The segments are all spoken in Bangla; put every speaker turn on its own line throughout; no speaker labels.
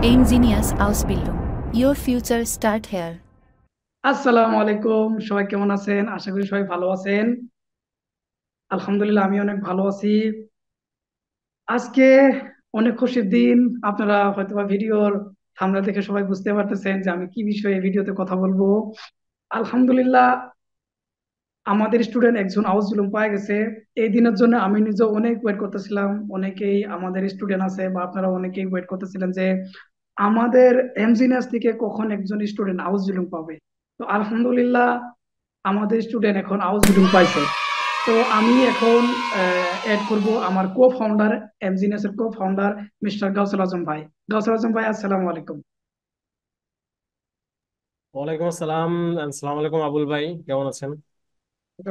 Ingenious Ausbildung. Your future start here.
আসসালামু আলাইকুম, সবাই কেমন আছেন? আশা করি সবাই ভালো আছেন। আলহামদুলিল্লাহ, আমি অনেক ভালো আছি। আজকে অনেক খুশির দিন। আপনারা হয়তোবা ভিডিওর থাম্বনেল দেখে সবাই বুঝতে পারতেছেন যে আমি কি বিষয়ে ভিডিওতে কথা বলবো। আলহামদুলিল্লাহ, আমাদের স্টুডেন্ট একজন আউস জুলুম পায়ে গেছে। এই দিনের জন্য আমি নিজে অনেক ওয়েট করতেছিলাম। অনেকেই আমাদের স্টুডেন্ট আছে বা আপনারা অনেকেই ওয়েট করতেছিলেন যে আমাদের এমজিনিয়াস থেকে কখন একজন স্টুডেন্ট আউস জুলুম পাবে। তো আলহামদুলিল্লাহ, আমাদের স্টুডেন্ট এখন আউস জুলুম পাইছে। তো আমি এখন অ্যাড করব আমার কো ফাউন্ডার, এমজিনিয়াস এর কো ফাউন্ডার মিস্টার গাউসুল আজম ভাই। গাউসুল আজম ভাই, আসসালামু আলাইকুম।
ওয়ালাইকুম আসসালাম। আসসালামু আলাইকুম আবুল ভাই, কেমন আছেন?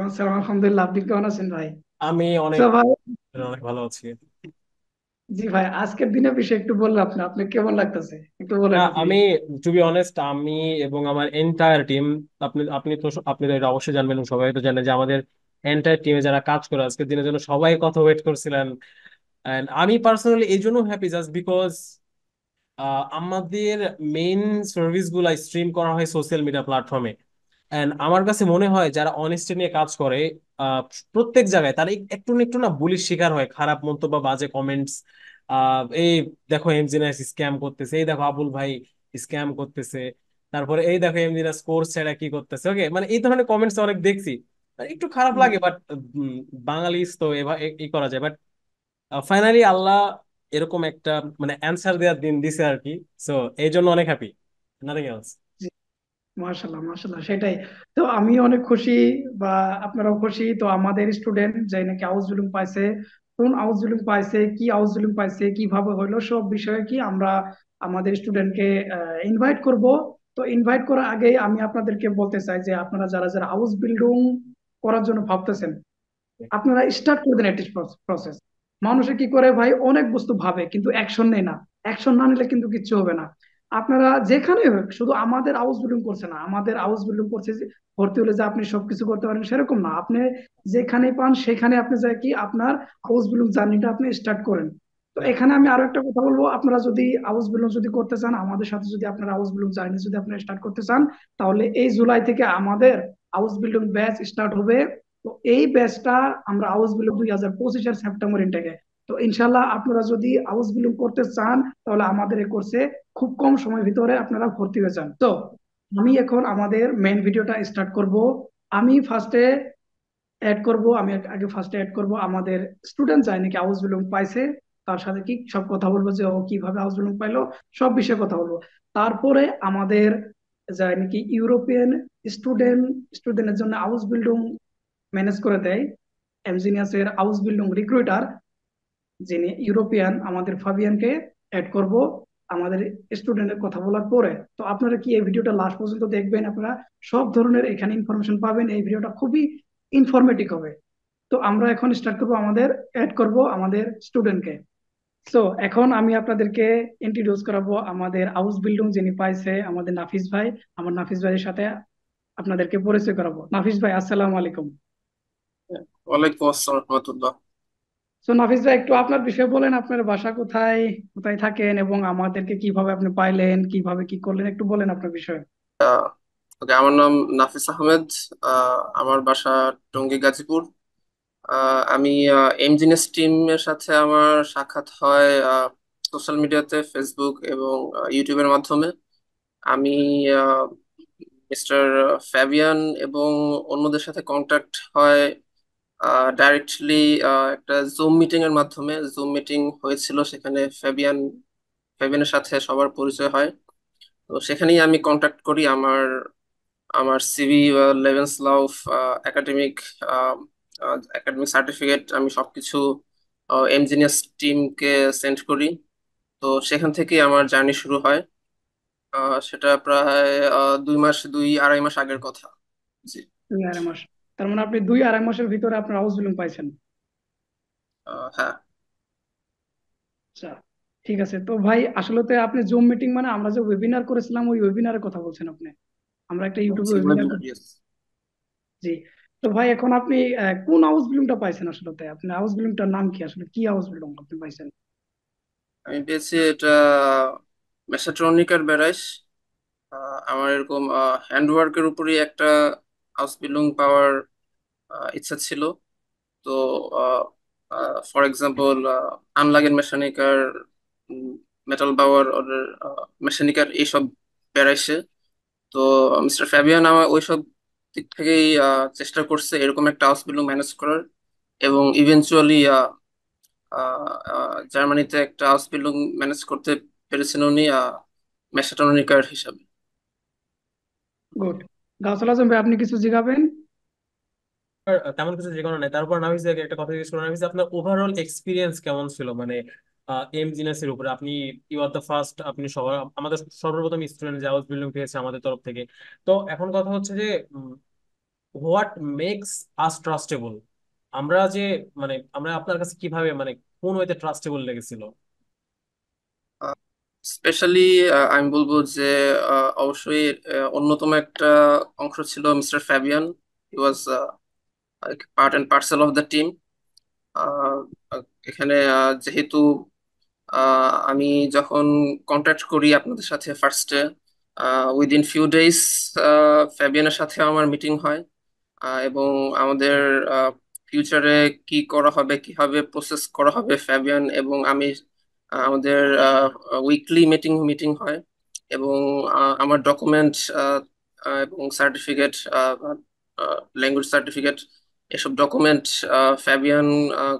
আসসালাম, আলহামদুলিল্লাহ। আপনি কেমন আছেন ভাই?
আমি
তো
অনেক
ভাই,
অনেক ভালো আছি।
জি ভাই, আজকের দিনের বিষয়ে একটু বললে আপনি কেমন লাগতেছে একটু বলেন আপনি।
আমি টু বি অনেস্ট, আমি এবং আমার এন্টায়ার টিম, আপনি তো এটা অবশ্যই জানবেন এবং সবাই তো জানেন যে আমাদের এন্টায়ার টিমে যারা কাজ করে আজকের দিনের জন্য সবাই কত ওয়েট করছিলেন। এন্ড আমি পার্সোনালি এই জন্য হ্যাপি জাস্ট বিকজ আমাদের মেইন সার্ভিস গুলা স্ট্রিম করা হয় সোশ্যাল মিডিয়া প্ল্যাটফর্মে। এন্ড আমার কাছে মনে হয় যারা অনেস্টি নিয়ে কাজ করে আহ, প্রত্যেক জায়গায় তারা একটু না একটু না বুলির শিকার হয়, খারাপ মন্তব্য, বাজে কমেন্টস। এই দেখো এমজিনাস স্ক্যাম করতেছে, এই দেখো আবুল ভাই স্ক্যাম করতেছে, তারপরে এই দেখো এমজিনাস কোর্স ছাড়া কি করতেছে, ওকে, মানে এই ধরনের কমেন্টস অনেক দেখছি। একটু খারাপ লাগে, বাট বাঙালিস তো এবার এই করা যায়। বাট ফাইনালি আল্লাহ এরকম একটা মানে অ্যান্সার দেওয়ার দিন দিছে আর কি। সো এই জন্য অনেক হ্যাপি, নাথিং এলস।
মাশাল্লাহ, মাশাল্লাহ, সেটাই। তো আমি অনেক খুশি, বা আপনারাও খুশি। তো আমাদের স্টুডেন্ট যে নাকি আউস জুলুম পাইছে, কোন আউস জুলুম পাইছে, কি আউস জুলুম পাইছে, কিভাবে হইলো, সব বিষয়ে কি আমরা আমাদের স্টুডেন্টকে ইনভাইট করব। তো ইনভাইট করার আগে আমি আপনাদেরকে বলতে চাই যে আপনারা যারা যারা হাউস বিল্ডিং করার জন্য ভাবতেছেন, আপনারা স্টার্ট করে দেন একটি প্রসেস। মানুষে কি করে ভাই, অনেক বস্তু ভাবে কিন্তু অ্যাকশন নেয় না। অ্যাকশন না নিলে কিন্তু কিচ্ছু হবে না। আপনারা যেখানে হোক, শুধু আমাদের হাউস বিল্ডিং করছে না, আমাদের হাউস বিল্ডিং করছে যে ভর্তি হলে যে আপনি সবকিছু করতে পারেন সেরকম না। আপনি যেখানে পান সেখানে আপনি যাই কি আপনার হাউস বিল্ডিং জার্নিটা আপনি স্টার্ট করেন। তো এখানে আমি আরো একটা কথা বলবো, আপনারা যদি হাউস বিল্ডিং যদি করতে চান, আমাদের সাথে যদি আপনারা হাউস বিল্ডিং জার্নি যদি আপনারা স্টার্ট করতে চান, তাহলে এই জুলাই থেকে আমাদের হাউস বিল্ডিং ব্যাচ স্টার্ট হবে। তো এই ব্যাচটা আমরা হাউস বিল্ডিং 2025-এর সেপ্টেম্বর ইনটেকে। তো ইনশাল্লাহ আপনারা যদি হাউস বিল্ডিং করতে চান, তাহলে আমাদের এই কোর্সে খুব কম সময়ের ভিতরে আপনারা ভর্তি হয়ে যান। তো আমি এখন আমাদের মেইন ভিডিওটা স্টার্ট করব। আমি ফার্স্টে অ্যাড করব, আমি আগে ফার্স্টে অ্যাড করব আমাদের স্টুডেন্ট যাই নাকি হাউস বিল্ডিং পাইছে, তার সাথে কি সব কথা বলবো যে ও কিভাবে হাউস বিল্ডিং পাইলো, সব বিষয়ে কথা বলবো। তারপরে আমাদের যাই নাকি ইউরোপিয়ান স্টুডেন্ট, স্টুডেন্টের জন্য হাউস বিল্ডিং ম্যানেজ করে দেয়, এমজিনিয়াসের হাউস বিল্ডিং রিক্রুটার যিনি ইউরোপিয়ান, আমাদের ফাবিয়ানকে অ্যাড করব আমাদের স্টুডেন্টের কথা বলার পরে। তো আপনারা কি এই ভিডিওটা লাস্ট পর্যন্ত দেখবেন, আপনারা সব ধরনের এখানে ইনফরমেশন পাবেন। এই ভিডিওটা খুবই ইনফরমেটিভ হবে। তো আমরা এখন স্টার্ট করব, আমাদের অ্যাড করব আমাদের স্টুডেন্টকে। সো এখন আমি আপনাদেরকে ইন্ট্রোডিউস করাবো আমাদের হাউস বিল্ডিং যিনি পাইছে, আমাদের নাফিস ভাই। আমার নাফিস ভাইয়ের সাথে আপনাদেরকে পরিচয় করাবো। নাফিস ভাই, আসসালামু আলাইকুম।
ওয়ালাইকুম আসসালাম রহমতুল্লাহ।
তো নাফিস ভাই, একটু আপনার বিষয়ে বলেন, আপনার বাসা কোথায়, কোথায় থাকেন, এবং আমাদেরকে কিভাবে আপনি পাইলেন, কিভাবে কি করলেন, একটু বলেন আপনার বিষয়ে।
ওকে, আমার নাম নাফিস আহমেদ। আমার বাসা টঙ্গী, গাজীপুর। আমি এমজিনিয়াস টিমের সাথে আমার সাক্ষাৎ হয় সোশ্যাল মিডিয়াতে, ফেসবুক এবং ইউটিউবের মাধ্যমে। আমি মিস্টার ফ্যাবিয়ান এবং অন্যদের সাথে কন্ট্যাক্ট হয় ডাইরেক্টলি একটা জুম মিটিং এর মাধ্যমে। জুম মিটিং হয়েছিল, সেখানে ফ্যাবিয়ানের সাথে সবার পরিচয় হয়। তো সেখানেই আমি কন্ট্যাক্ট করি। আমার আমার সিভি, লেভেন্স লাভ, একাডেমিক একাডেমিক সার্টিফিকেট, আমি সবকিছু এনজিনিয়ার্স টিমকে সেন্ড করি। তো সেখান থেকেই আমার জার্নি শুরু হয়। সেটা প্রায় 2 মাস, 2-2.5 মাস আগের কথা। জি।
2 আড়াই মাস? তার মানে আপনি 2 আড়াই মাসের ভিতরে আপনার হাউস বিল্ডিং পাইছেন।
হ্যাঁ।
আচ্ছা, ঠিক আছে। তো ভাই, আসলে তো আপনি জুম মিটিং মানে আমরা যে ওয়েবিনার করেছিলাম ওই ওয়েবিনারের কথা বলছেন আপনি? আমরা একটা ইউটিউবে
জি,
ওয়েবিনার।
Webinar, yes.
জি। তো ভাই, এখন আপনি কোন হাউস বিল্ডিংটা পাইছেন? আসলে আপনার হাউস বিল্ডিংটার নাম কি, আসলে কি হাউস বিল্ডিং আপনি পাইছেন?
আমি পেয়েছি এটা মেসাট্রনিকার ব্যারাইস। আমার এরকম হ্যান্ডওয়ার্কের উপরই একটা হাউস বিল্ডিং পাওয়ার ইচ্ছা ছিল। তো ফর এক্সাম্পল আনলাগেন মেশানিকার, মেটাল বাওয়ার ওদের মেশানিকার এইসব বেড়াইছে। তো মিস্টার ফ্যাবিয়ান আমার ওইসব দিক থেকেই চেষ্টা করছে এরকম একটা হাউস বিল্ডিং ম্যানেজ করার, এবং ইভেনচুয়ালি জার্মানিতে একটা হাউস বিল্ডিং ম্যানেজ করতে পেরেছেন উনি মেশাট্রনিকার হিসাবে।
গুড। গাছাল আজম ভাই, আপনি কিছু জিজ্ঞাবেন?
আর তেমন কিছু যে কোনো নাই। তারপর নাফিস ভাইকে একটা কথা জিজ্ঞেস করো, নাফিস আপনার ওভারঅল এক্সপিরিয়েন্স কেমন ছিল মানে এম জিনেসের উপরে? আপনি ইউ আর দ্য ফার্স্ট, আপনি সবার আমাদের সর্বপ্রথম স্টুডেন্ট যে হাউস বিল্ডিং পেয়েছে আমাদের তরফ থেকে। তো এখন কথা হচ্ছে যে হোয়াট মেক্স আস ট্রাস্টেবল? আমরা যে মানে আমরা আপনার কাছে কিভাবে মানে কোন ওয়েতে ট্রাস্টেবল লেগেছিল?
স্পেশালি আমি বলবো যে অবশ্যই অন্যতম একটা অংশ ছিল mister Fabian. He was part and parcel of the team. এখানে যেহেতু আমি যখন কন্ট্যাক্ট করি আপনাদের সাথে ফার্স্টে, উইদিন ফিউ ডেজ ফ্যাবিয়ানের সাথে আমার মিটিং হয়, এবং আমাদের ফিউচারে কি করা হবে, কিভাবে প্রসেস করা হবে, ফ্যাবিয়ান এবং আমি আমাদের উইকলি মিটিং মিটিং হয়। এবং আমার ডকুমেন্ট এবং সার্টিফিকেট, ল্যাঙ্গুয়েজ সার্টিফিকেট, এসব ডকুমেন্ট ফ্যাবিয়ান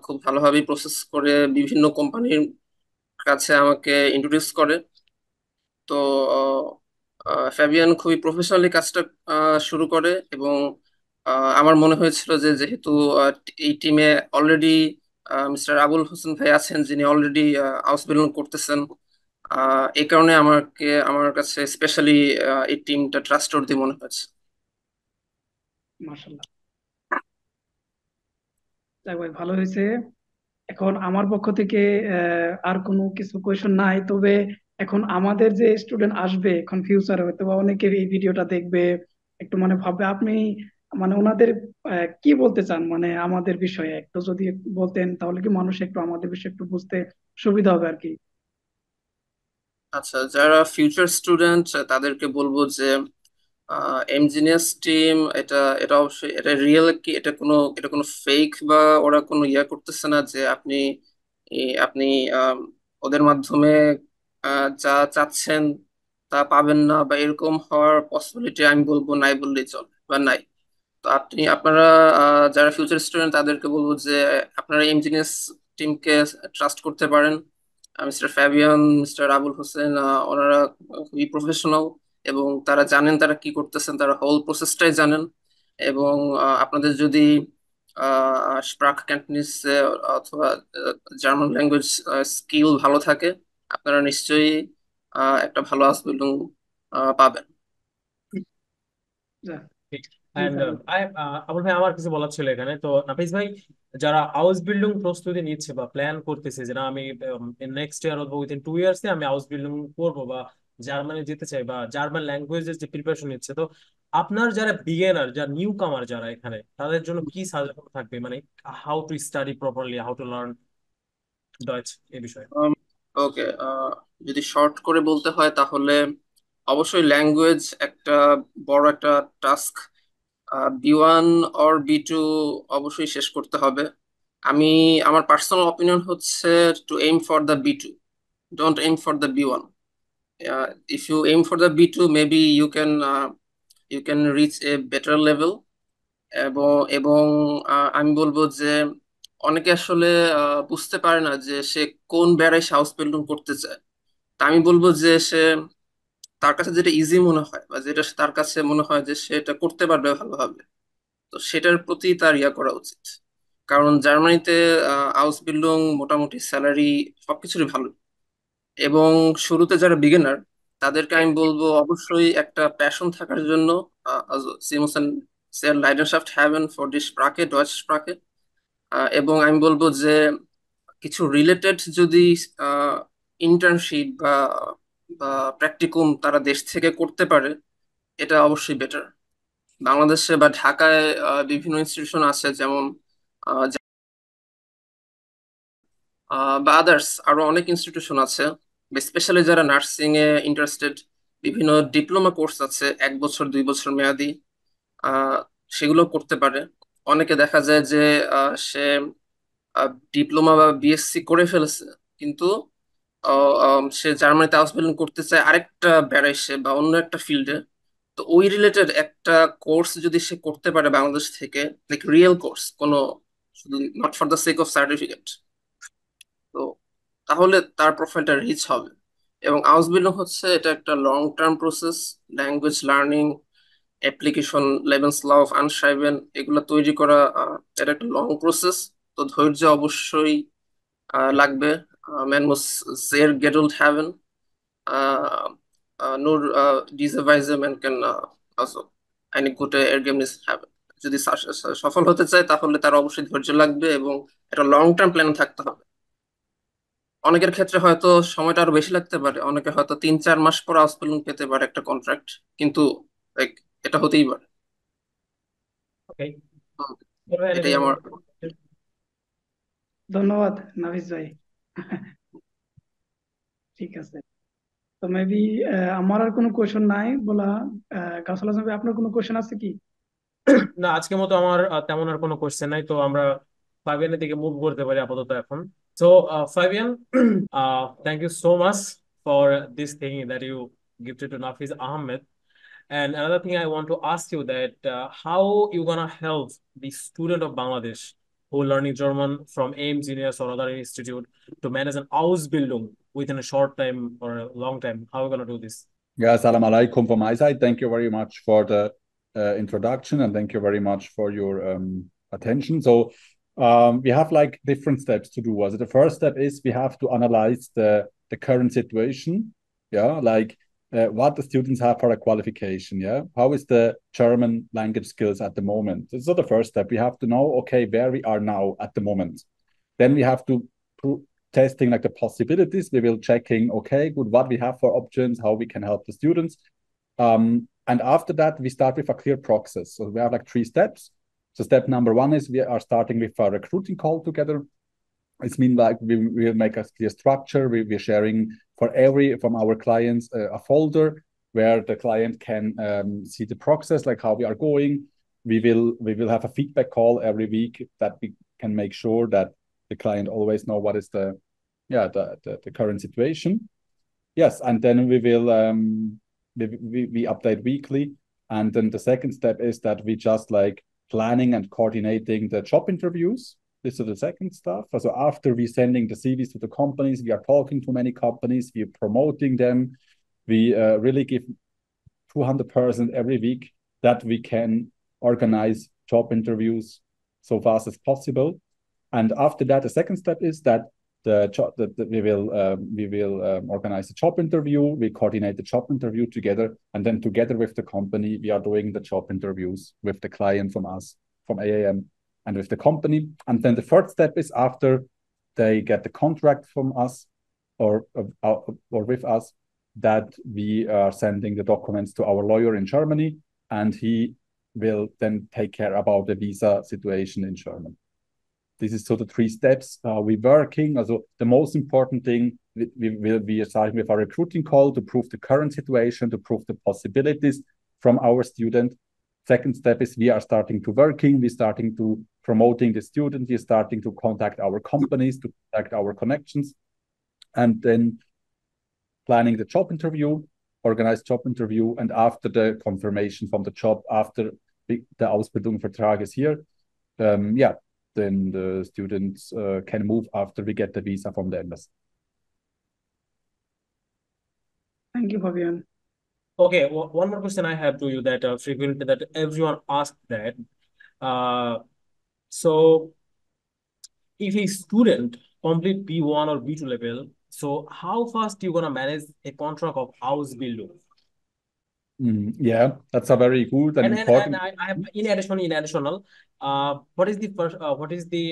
খুব ভালোভাবেই প্রসেস করে বিভিন্ন কোম্পানির কাছে আমাকে ইন্ট্রোডিউস করে। তো ফ্যাবিয়ান খুবই প্রফেশনালি কাজটা শুরু করে, এবং আমার মনে হয়েছিল যে যেহেতু এই টিমে অলরেডি মিস্টার আবুল হোসেন ভাই আছেন, যিনি অলরেডি হাউস বিল্ডিং করতেছেন, এই কারণে আমার কাছে স্পেশালি এই টিমটা ট্রাস্টওয়ার্দি মনে হয়েছে।
মাশাল্লাহ, যাক ভাই, ভালো হয়েছে। এখন আমার পক্ষ থেকে আর কোনো কিছু কোয়েশন নাই, তবে এখন আমাদের যে স্টুডেন্ট আসবে এখন ফিউচারে, হয়তো বা অনেকে এই ভিডিওটা দেখবে, একটু মানে ভাববে আপনি মানে ওনাদের কি বলতে চান মানে আমাদের বিষয়ে একটু যদি বলতেন, তাহলে কি মানুষ একটু আমাদের বিষয়ে একটু বুঝতে সুবিধা হবে আর কি।
আচ্ছা, যারা ফিউচার স্টুডেন্ট তাদেরকে বলবো যে এমজিনিয়াস টিম, এটা এটা অবশ্যই এটা রিয়েল, কি এটা কোনো ফেক বা ওরা কোনো ইয়া করতেছে না যে আপনি আম, ওদের মাধ্যমে যা চাচ্ছেন তা পাবেন না, বা এরকম হওয়ার পসিবিলিটি আমি বলবো নাই বললেই চলে, বা নাই। তো আপনারা যারা ফিউচার স্টুডেন্ট তাদেরকে বলবো যে আপনারা ইঞ্জিনিয়ার্স টিমকে ট্রাস্ট করতে পারেন। Mister Fabian, mister Abul Hossain, ওনারা খুবই প্রফেশনাল, এবং তারা জানেন তারা কি করতেছেন, তারা হোল প্রসেসটাই জানেন। এবং আপনাদের যদি স্প্রাক ক্যান্টনিস অথবা জার্মান ল্যাঙ্গুয়েজ স্কিল ভালো থাকে, আপনারা নিশ্চয়ই একটা ভালো আউটবিল্ডিং পাবেন।
যাক,
অ্যান্ড
ইনশাআল্লাহ।
আবুল ভাই, আমার কিছু বলার ছিল এখানে। তো নাফিস ভাই, যারা হাউস বিল্ডিং প্রস্তুতি নিচ্ছে বা প্ল্যান করতেছে যে না আমি নেক্সট ইয়ার অথবা উইদিন 2 ইয়ার্সে আমি হাউস বিল্ডিং করবো বা জার্মানি যেতে চাই বা জার্মান ল্যাঙ্গুয়েজের যে প্রিপারেশন নিচ্ছে, তো আপনার যারা বিগিনার, যারা নিউ কামার যারা এখানে, তাদের জন্য কি সাজেশন থাকবে মানে how to study properly, how to learn Deutsch এই বিষয়ে?
ওকে, যদি শর্ট করে বলতে হয় তাহলে অবশ্যই ল্যাঙ্গুয়েজ একটা বড় একটা টাস্ক। বি1 অর বি2 অবশ্যই শেষ করতে হবে। আমি আমার পার্সোনাল অপিনিয়ন হচ্ছে to aim for the B two, don't aim for the B one. If you aim for the B two, maybe you can reach a better level. এবং আমি বলবো যে অনেকে আসলে বুঝতে পারে না যে সে কোন বেড়ায় হাউস বিল্ডিং করতে চায়। তা আমি বলবো যে তার কাছে যেটা ইজি মনে হয়, বা যেটা তার কাছে মনে হয় যে সে এটা করতে পারবে ভালোভাবে, তো সেটার প্রতি তার ইয়া করা উচিত। কারণ জার্মানিতে হাউস বিল্ডিং মোটামুটি স্যালারি সবকিছুরই ভালো। এবং শুরুতে যারা বিগিনার, তাদেরকে আমি বলবো অবশ্যই একটা প্যাশন থাকার জন্য, also sie müssen sehr Leidenschaft haben für die Sprache, Deutsche Sprache। এবং আমি বলবো যে কিছু রিলেটেড যদি ইন্টার্নশিপ বা বা প্র্যাকটিকুম তারা দেশ থেকে করতে পারে, এটা অবশ্যই বেটার। বাংলাদেশে বা ঢাকায় বিভিন্ন ইনস্টিটিউশন আছে, যেমন বা আদার্স আরো অনেক ইনস্টিটিউশন আছে, স্পেশালি যারা নার্সিং এ ইন্টারেস্টেড, বিভিন্ন ডিপ্লোমা কোর্স আছে 1 বছর 2 বছর মেয়াদি, আহ সেগুলো করতে পারে। অনেকে দেখা যায় যে সে ডিপ্লোমা বা বিএসসি করে ফেলেছে, কিন্তু সে জার্মানিতে আউসবিল্ডিং করতে চায় আরেকটা ব্যারাইসে বা অন্য একটা ফিল্ডে। তো ওই রিলেটেড একটা কোর্স যদি সে করতে পারে বাংলাদেশ থেকে, লাইক রিয়েল কোর্স, কোনো শুধু not for the sake of certificate, তো তাহলে তার প্রোফাইলটা রিচ হবে। এবং আউসবিল্ডিং হচ্ছে এটা একটা long term process, language learning, application, লেবেন্স ল অফ আনশাইবেন, এগুলো তৈরি করা এটা একটা লং প্রসেস। তো ধৈর্য অবশ্যই লাগবে। ম্যান মুস sehr geduld haben. Nur diese Weise man kann also eine gute Ergebnis haben. যদি সফল হতে চায় তাহলে তার অবশ্যই ধৈর্য লাগবে এবং একটা লং টার্ম প্ল্যান থাকতে হবে। অনেকের ক্ষেত্রে হয়তো সময়টা আরো বেশি লাগতে পারে, অনেকে হয়তো 3-4 মাস পর আউসবিল্ডিং পেতে পারে একটা কন্ট্রাক্ট, কিন্তু like, এটা হতেই পারে।
Okay.
তো
Do you have
এটাই
anything
আমার।
you want to say?
ধন্যবাদ নাফিস ভাই। ঠিক আছে, তো মেবি আমার আর কোনো কোয়েশন নাই বলা। কাউসাল হাসান ভাই, আপনার কোনো কোয়েশন আছে কি?
না, আজকের মতো আমার তেমন আর কোনো কোশ্চেন নাই, তো আমরা ফাইভিয়ানের দিকে মুভ করতে পারি আপাতত এখন। সো ফাইভিয়ান, thank you so much for this thing that you gifted to Nafiz Ahmed. And another thing I want to ask you that how you gonna help the student of Bangladesh who learning German from AIM Genius or other institute to manage an Ausbildung within a short time or a long time? How are you gonna do this?
Yeah, Salam alaikum from my side. Thank you very much for the introduction, and thank you very much for your attention. So we have like different steps to do. Also, the first step is we have to analyze the current situation. Yeah, like what the students have for a qualification. Yeah, how is the German language skills at the moment? This is the first step. We have to know, okay, where we are now at the moment. Then we have to testing like the possibilities. We will checking, okay, good, what we have for options, how we can help the students. And after that, we start with a clear process. So we have like 3 steps. So step number 1 is we are starting with a recruiting call together. It's mean like we will make a clear structure. We're sharing from our clients a folder where the client can see the process, like how we are going. We will have a feedback call every week that we can make sure that the client always know what is the current situation. Yes, and then we will we update weekly. And then the second step is that we just like planning and coordinating the job interviews. This is the second stuff. So after we sending the CVs to the companies, we are talking to many companies, we are promoting them. We really give 200% every week that we can organize job interviews so fast as possible. And after that, the second step is that we will organize a job interview. We coordinate the job interview together, and then together with the company, we are doing the job interviews with the client from us, from AAM, and with the company. And then the third step is after they get the contract from us or with us, that we are sending the documents to our lawyer in Germany, and he will then take care about the visa situation in Germany. This is so the 3 steps we're working. Also, the most important thing, we are starting with our recruiting call to prove the current situation, to prove the possibilities from our student. Second step is we are starting to working, we're starting to promoting the student, we're starting to contact our companies, to contact our connections, and then planning the job interview, organized job interview, and after the confirmation from the job, after the Ausbildungsvertrag is here, then the students can move after we get the visa from the embassy.
Thank you Fabian.
Okay, one more question I have to you that frequently that everyone asks that. So if a student complete B1 or B2 level, so how fast you gonna manage a contract of Ausbildung?
Yeah, that's a very good and important.
And I have in additional, what is the first, what is the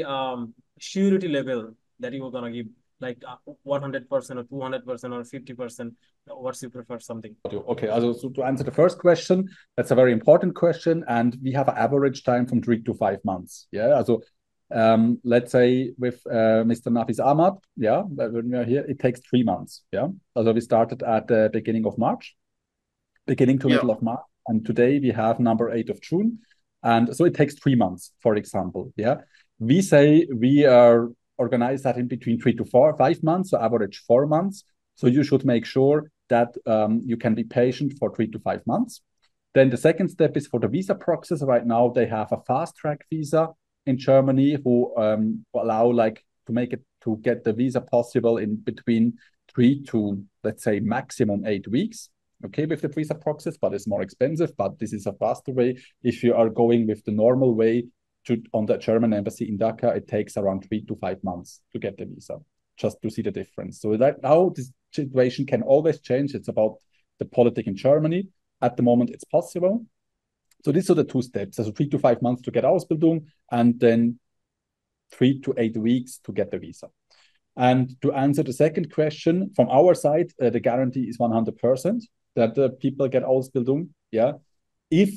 surety level that you are gonna give, like 100% or 200% or 50%? What's you prefer something?
Okay, so to answer the first question, that's a very important question, and we have an average time from 3 to 5 months. Yeah, also Let's say with Mr. Nafis Ahmad, yeah, when we are here, it takes 3 months. Yeah. So we started at the beginning of March, beginning to
Yeah.
middle of March. And today we have number 8 of June. And so it takes 3 months, for example. Yeah. We say we are organized that in between 3 to 5 months, so average 4 months. So you should make sure that you can be patient for 3 to 5 months. Then the second step is for the visa process. Right now they have a fast track visa in Germany who allow like to make it to get the visa possible in between 3 to, let's say, maximum 8 weeks. Okay, with the visa process, but it's more expensive. But this is a faster way. If you are going with the normal way on the German embassy in Dhaka, it takes around 3 to 5 months to get the visa, just to see the difference. So that now this situation can always change. It's about the politics in Germany. At the moment, it's possible. So these are the 2 steps. So 3 to 5 months to get Ausbildung, and then 3 to 8 weeks to get the visa. And to answer the second question, from our side, the guarantee is 100% that the people get Ausbildung. Yeah. If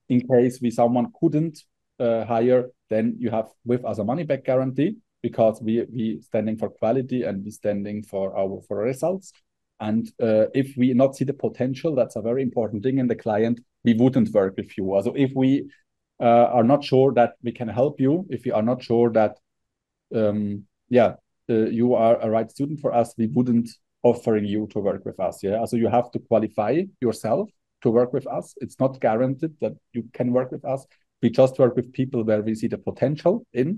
in case someone couldn't hire, then you have with us a money back guarantee, because we standing for quality and we standing for results. And if we not see the potential, that's a very important thing in the client, we wouldn't work with you. Also, if we are not sure that we can help you, if we are not sure that you are a right student for us, we wouldn't offering you to work with us. Yeah. So you have to qualify yourself to work with us. It's not guaranteed that you can work with us. We just work with people where we see the potential in.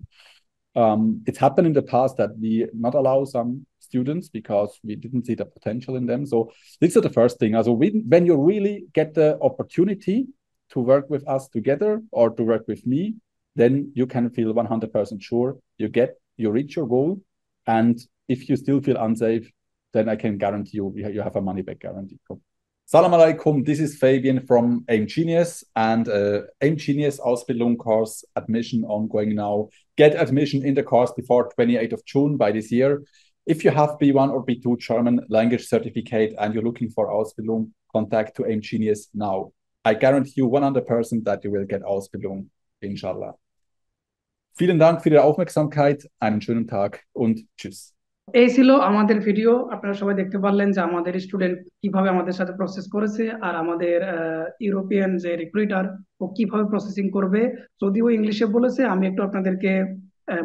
It's happened in the past that we not allow some students because we didn't see the potential in them. So this is the first thing. Also, when you really get the opportunity to work with us together or to work with me, then you can feel 100% sure you reach your goal. And if you still feel unsafe, then I can guarantee you have a money back guarantee. Salam alaikum, this is Fabian from AIM Genius, and AIM Genius Ausbildung course admission ongoing now. Get admission in the course before 28th of June by this year. If you have B1 or B2 German language certificate and you're looking for Ausbildung, contact to AIM Genius now. I guarantee you 100% that you will get Ausbildung, inshallah. Vielen Dank für Ihre Aufmerksamkeit, einen schönen Tag und tschüss.
এই ছিল আমাদের ভিডিও। আপনারা সবাই দেখতে পারলেন যে আমাদের স্টুডেন্ট কিভাবে আমাদের সাথে প্রসেস করেছে, আর আমাদের ইউরোপিয়ান যে রিক্রুইটার ও কিভাবে প্রসেসিং করবে। যদিও ইংলিশে বলেছে, আমি একটু আপনাদেরকে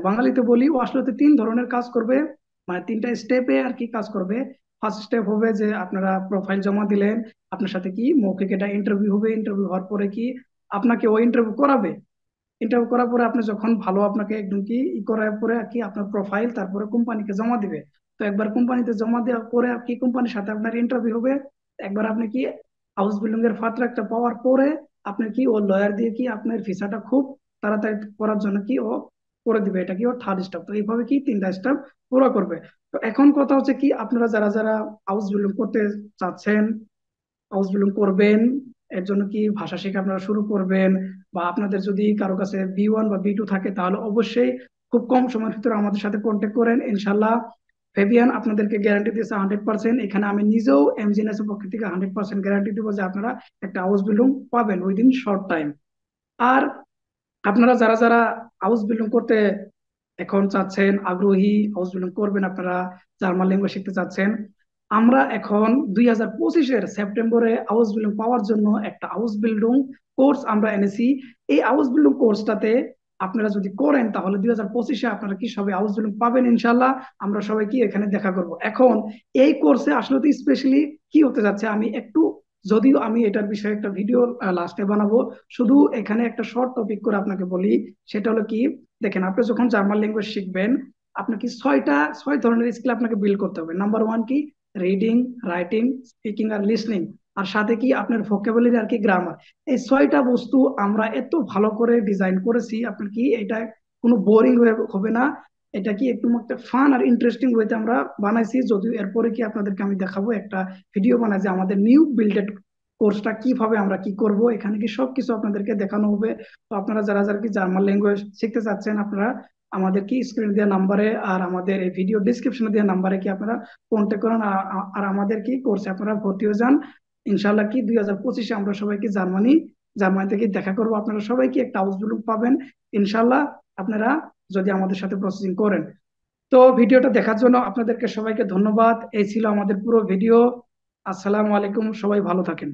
বাঙালিতে বলি। ও আসলে 3 ধরনের কাজ করবে, মানে 3টা স্টেপে আর কি কাজ করবে। ফার্স্ট স্টেপ হবে যে আপনারা প্রোফাইল জমা দিলেন, আপনার সাথে কি মৌখিক একটা ইন্টারভিউ হবে। ইন্টারভিউ হওয়ার পরে কি আপনাকে ও ইন্টারভিউ করাবে। ইন্টারভিউ করার পরে আপনি যখন ভালো আপনাকে একদম কি করার পরে আর কি আপনার প্রোফাইল তারপরে কোম্পানিকে জমা দিবে। তো একবার কোম্পানিতে জমা দেওয়ার পরে আর কি কোম্পানির সাথে আপনার ইন্টারভিউ হবে। একবার আপনি কি Ausbildung এর ফাত্রাকটা পাওয়ার পরে আপনি কি ও লয়ার দিয়ে কি আপনার ভিসাটা খুব তাড়াতাড়ি করার জন্য কি ও করে দিবে। এটা কি ও থার্ড স্টেপ। তো এইভাবে কি 3টা স্টেপ পুরো করবে। তো এখন কথা হচ্ছে কি, আপনারা যারা Ausbildung করতে চাচ্ছেন, Ausbildung করবেন, এর জন্য কি ভাষা শেখা আপনারা শুরু করবেন, বা আপনাদের যদি কারো কাছে B1 বা B2 থাকে, তাহলে অবশ্যই খুব কম সময়ের ভিতরে আমাদের সাথে কন্ট্যাক্ট করেন। ইনশাল্লাহ ফেবিয়ান আপনাদেরকে গ্যারান্টি দিয়েছে 100%। এখানে আমি নিজেও এমজিএনএস এর পক্ষ থেকে 100% গ্যারান্টি দিব যে আপনারা একটা Ausbildung পাবেন উইদিন শর্ট টাইম। আর আপনারা যারা Ausbildung করতে এখন চাচ্ছেন, আগ্রহী, Ausbildung করবেন, আপনারা জার্মান ল্যাঙ্গুয়েজ শিখতে চাচ্ছেন, আমরা এখন 2025-এর সেপ্টেম্বরে Ausbildung পাওয়ার জন্য একটা Ausbildung কোর্স আমরা এনেছি। এই Ausbildung কোর্সটাতে আপনারা যদি করেন, তাহলে 2025-এ আপনারা কি সবাই Ausbildung পাবেন ইনশাল্লাহ। আমরা সবাই কি এখানে দেখা করব। এখন এই কোর্সে আসলে তো স্পেশালি কি হতে যাচ্ছে, আমি একটু, যদিও আমি এটার বিষয়ে একটা ভিডিও লাস্টে বানাবো, শুধু এখানে একটা শর্ট টপিক করে আপনাকে বলি। সেটা হলো কি, দেখেন আপনি যখন জার্মান ল্যাঙ্গুয়েজ শিখবেন, আপনাকে 6 ধরনের স্কিল আপনাকে বিল্ড করতে হবে। নাম্বার 1 কি, রিডিং, রাইটিং, স্পিকিং আর লিসনিং, আর সাথে কি আপনার ভোকাবুলারি আর কি গ্রামার। এই 6টা বস্তু আমরা এত ভালো করে ডিজাইন করেছি, আপনার কি এটা কোনো বোরিং হবে না। এটা কি একটু একটা ফান আর ইন্টারেস্টিং ওয়েতে আমরা বানাইছি। যদিও এরপরে কি আপনাদেরকে আমি দেখাবো একটা ভিডিও বানাই যে আমাদের নিউ বিল্ডেড কোর্সটা কিভাবে আমরা কি করব। এখানে কি সবকিছু আপনাদেরকে দেখানো হবে। তো আপনারা যারা কি জার্মান ল্যাঙ্গুয়েজ শিখতে চাচ্ছেন, আপনারা আমাদের কি স্ক্রিনে দেওয়া নাম্বারে আর আমাদের এই ভিডিও ডিসক্রিপশনে দেওয়া নাম্বারে কি আপনারা কন্ট্যাক্ট করেন, আর আমাদের কি কোর্সে আপনারা ভর্তি হয়ে যান। ইনশাল্লাহ কি 2025-এ আমরা সবাই কি জার্মানি থেকে দেখা করবো। আপনারা সবাই কি একটা Ausbildung পাবেন ইনশাল্লাহ। আপনারা যদি আমাদের সাথে প্রসেসিং করেন। তো ভিডিওটা দেখার জন্য আপনাদেরকে সবাইকে ধন্যবাদ। এই ছিল আমাদের পুরো ভিডিও। আসসালামু আলাইকুম, সবাই ভালো থাকেন।